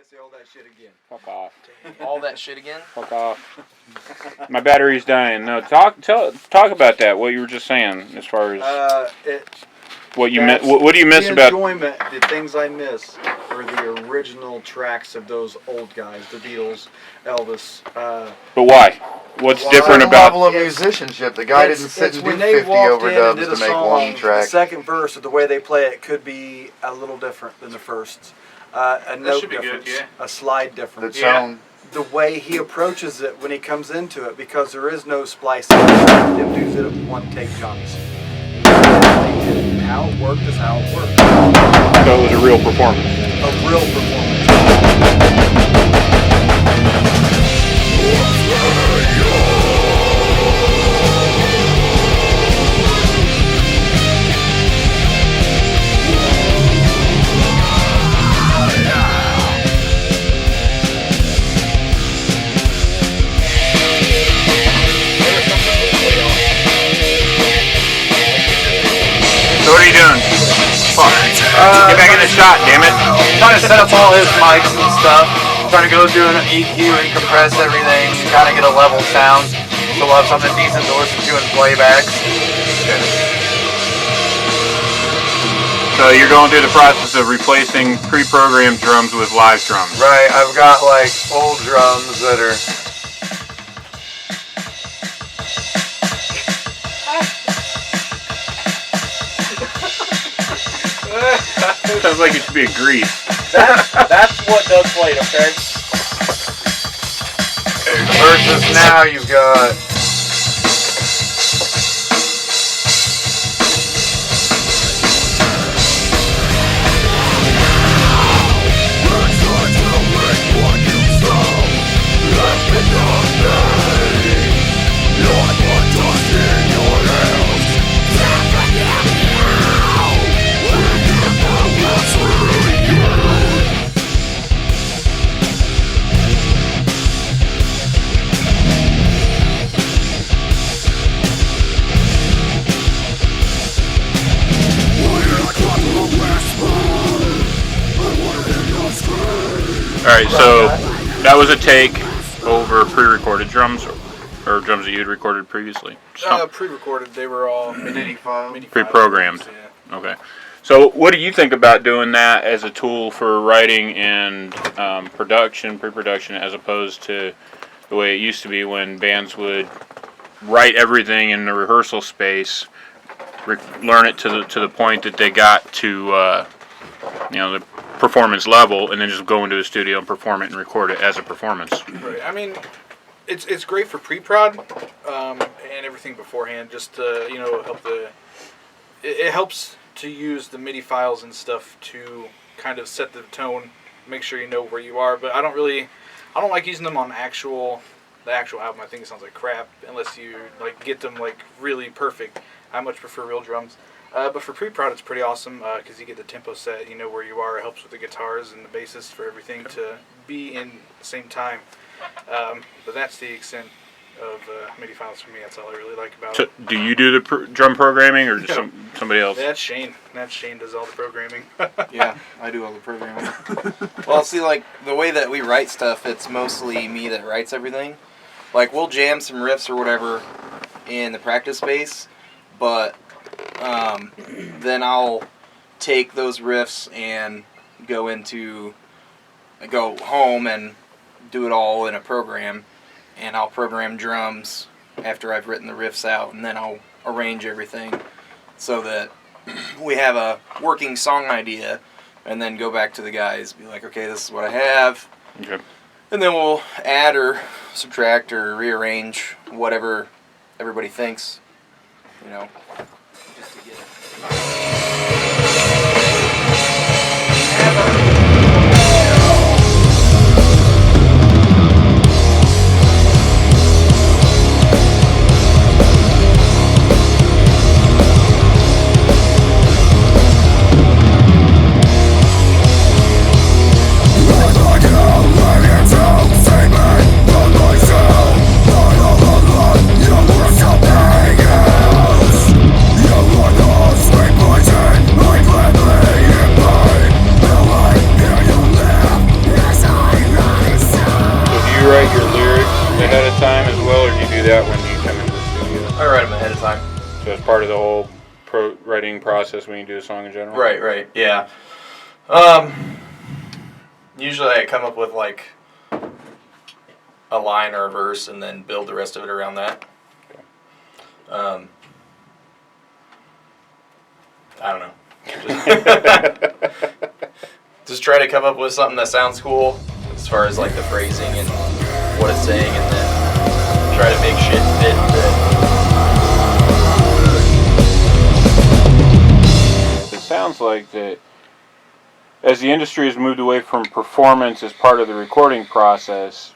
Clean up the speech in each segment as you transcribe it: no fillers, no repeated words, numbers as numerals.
Say all that shit again. Fuck off. All that shit again? Fuck off. My battery's dying. No, talk about that. What you were just saying, as far as what you miss. What do you miss about enjoyment? The things I miss are the original tracks of those old guys, the Beatles, Elvis. But why? What's different about level of musicianship? The guy didn't sit and do 50 overdubs to make one track. The second verse, or the way they play it, could be a little different than the first. A note difference, a slide difference. The way he approaches it when he comes into it, because there is no splicing. Them dudes did it one take Johnny's. How it worked is how it worked. So it was a real performance. A real performance. So what are you doing? Fuck. Get back in the shot, damn it. Trying to set up all his mics and stuff. Trying to go through an EQ and compress everything. Kind of get a level sound. So we'll have something decent to listen to in playbacks. So you're going through the process of replacing pre-programmed drums with live drums. Right, I've got like old drums that are... Sounds like it should be a grease. That's what Doug played, okay? Versus now you've got... Alright, so that was a take over pre-recorded drums, or drums that you had recorded previously? Pre-recorded, they were all MIDI pre-programmed. Yeah. Okay. So what do you think about doing that as a tool for writing and production, pre-production, as opposed to the way it used to be when bands would write everything in the rehearsal space, learn it to the point that they got to the performance level, and then just go into the studio and perform it and record it as a performance. Right. I mean, it's great for pre-prod and everything beforehand, just to help it helps to use the MIDI files and stuff to kind of set the tone, make sure you know where you are. But I don't like using them on the actual album. I think it sounds like crap unless you get them really perfect. I much prefer real drums. But for pre-prod, it's pretty awesome because you get the tempo set, you know where you are. It helps with the guitars and the basses for everything to be in the same time. But that's the extent of MIDI files for me. That's all I really like about it. Do you do the drum programming, or just somebody else? That's Shane. Shane does all the programming. Yeah, I do all the programming. Well, see, the way that we write stuff, it's mostly me that writes everything. We'll jam some riffs or whatever in the practice space, but then I'll take those riffs and go home and do it all in a program, and I'll program drums after I've written the riffs out, and then I'll arrange everything so that we have a working song idea, and then go back to the guys, be like, okay, this is what I have, okay. And then we'll add or subtract or rearrange whatever everybody thinks, just to get it. Myself, part of the whole writing process when you do a song in general. Right, yeah. Usually I come up with like a line or a verse and then build the rest of it around that. Okay. I don't know. Just try to come up with something that sounds cool as far as like the phrasing and what it's saying, and then try to make shit fit It sounds like that as the industry has moved away from performance as part of the recording process,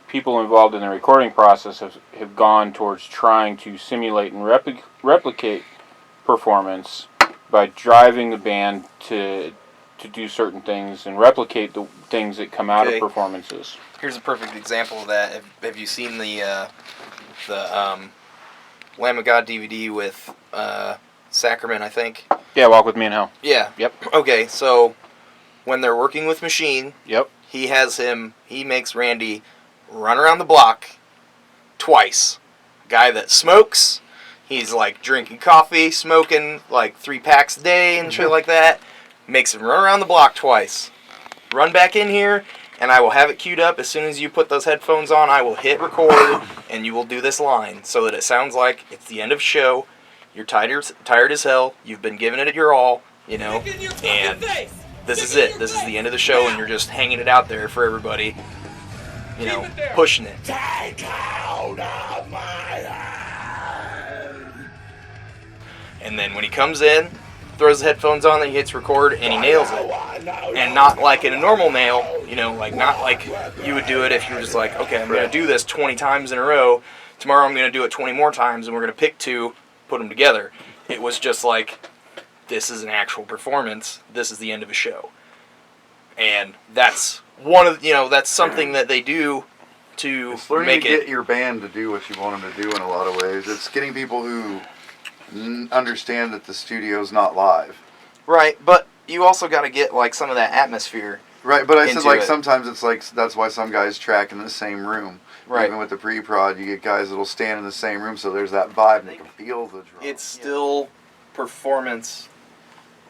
people involved in the recording process have gone towards trying to simulate and replicate performance by driving the band to do certain things and replicate the things that come out of performances. Here's a perfect example of that. Have you seen the Lamb of God DVD with Sacrament, I think? Yeah, Walk With Me in Hell. Yeah. Yep. Okay, so when they're working with Machine, yep, he makes Randy run around the block twice. Guy that smokes, he's like drinking coffee, smoking like 3 packs a day and shit like that. Makes him run around the block twice. Run back in here, and I will have it queued up. As soon as you put those headphones on, I will hit record, and you will do this line so that it sounds like it's the end of show. You're tired as hell. You've been giving it your all, you know, and this is it. This is the end of the show, and you're just hanging it out there for everybody, you know, pushing it. Take hold of my hand. And then when he comes in, throws the headphones on, then he hits record, and he nails it. And not like in a normal nail, you know, like not like you would do it if you were just like, okay, I'm going to do this 20 times in a row. Tomorrow I'm going to do it 20 more times, and we're going to pick 2, put them together. It was just like, this is an actual performance. This is the end of a show. And that's that's something that they do to it's learning make to get your band to do what you want them to do in a lot of ways. It's getting people who understand that the studio's not live. Right, but you also got to get like some of that atmosphere. Right, but I said like sometimes it's like that's why some guys track in the same room. Right. Even with the pre-prod, you get guys that'll stand in the same room, so there's that vibe and they can feel the drum. It's still performance,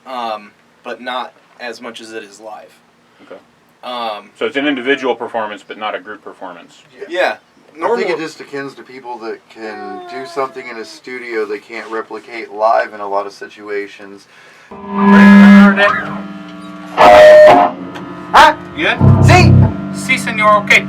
but not as much as it is live. Okay. So it's an individual performance, but not a group performance. Yeah. I think it just akin to people that can do something in a studio they can't replicate live in a lot of situations. Huh? Good? Sí. Sí, señor, okay.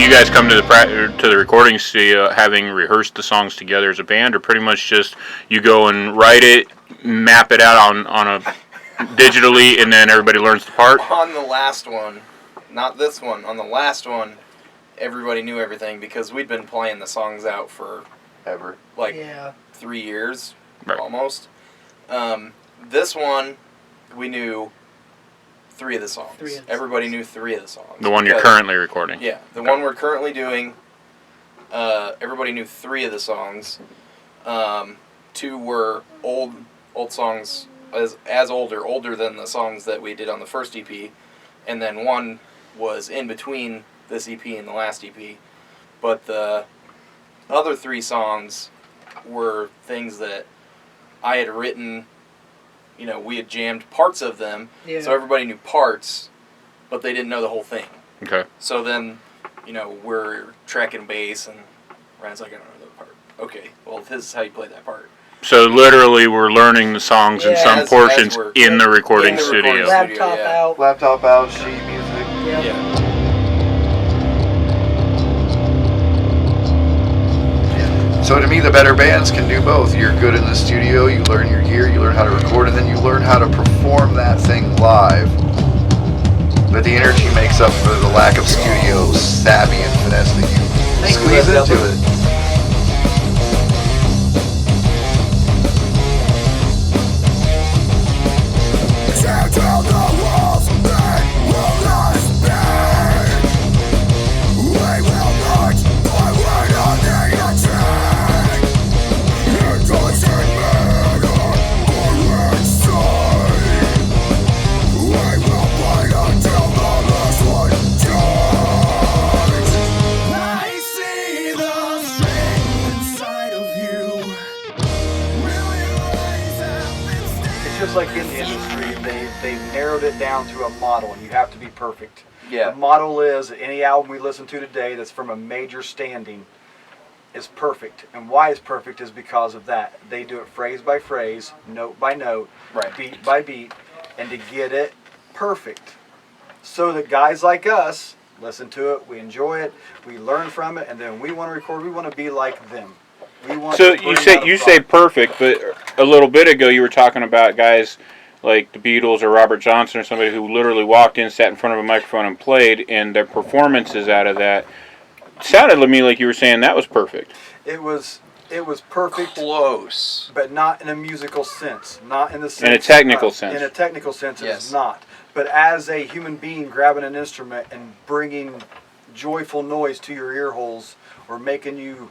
do you guys come to the recording studio having rehearsed the songs together as a band, or pretty much just you go and write it, map it out on a digitally, and then everybody learns the part? On the last one, not this one, on the last one, everybody knew everything because we'd been playing the songs out for Ever. 3 years, Right. almost. This one, we knew 3 of the songs. Everybody knew 3 of the songs. The one you're currently recording? Yeah, the one we're currently doing, everybody knew 3 of the songs. 2 were old songs, as older than the songs that we did on the first EP, and then 1 was in between this EP and the last EP. But the other 3 songs were things that I had written. You know, we had jammed parts of them, so everybody knew parts, but they didn't know the whole thing. Okay. So then, you know, we're tracking bass, and Ryan's like, I don't know that part. Okay, well, this is how you play that part. So literally, we're learning the songs in some portions in the recording studio. Laptop out, sheet music. Yeah. So to me, the better bands can do both. You're good in the studio, you learn your gear, you learn how to record, and then you learn how to perform that thing live. But the energy makes up for the lack of studio savvy and finesse that you squeeze into it. Just like in the industry, they've narrowed it down to a model, and you have to be perfect. Yeah. The model is any album we listen to today that's from a major standing is perfect. And why it's perfect is because of that. They do it phrase by phrase, note by note, beat by beat, and to get it perfect. So that guys like us listen to it, we enjoy it, we learn from it, and then we want to record, we want to be like them. So you say perfect, but a little bit ago you were talking about guys like the Beatles or Robert Johnson or somebody who literally walked in, sat in front of a microphone and played, and their performances out of that sounded to me like you were saying that was perfect. It was perfect. Close. But not in a musical sense. Not in the sense. In a technical sense. In a technical sense, yes. It's not. But as a human being grabbing an instrument and bringing joyful noise to your ear holes or making you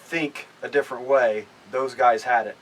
think a different way, those guys had it.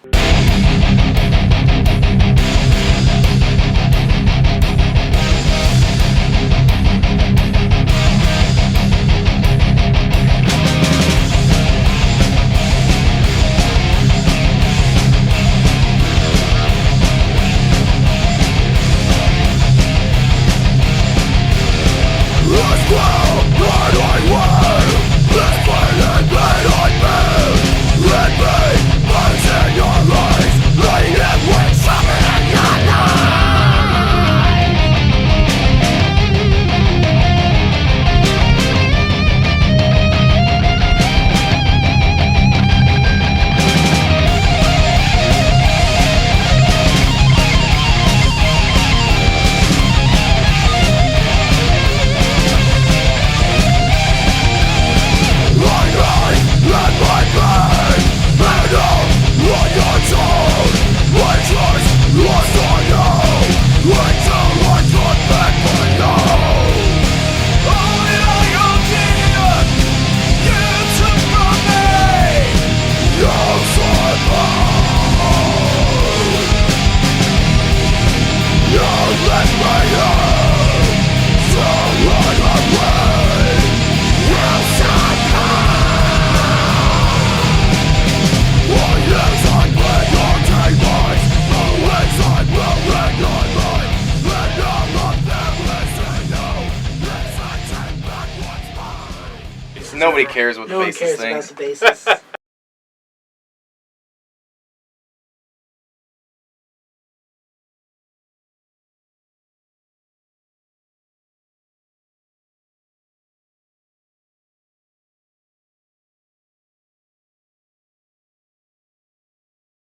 Nobody cares what the bassist thinks. About the bassist.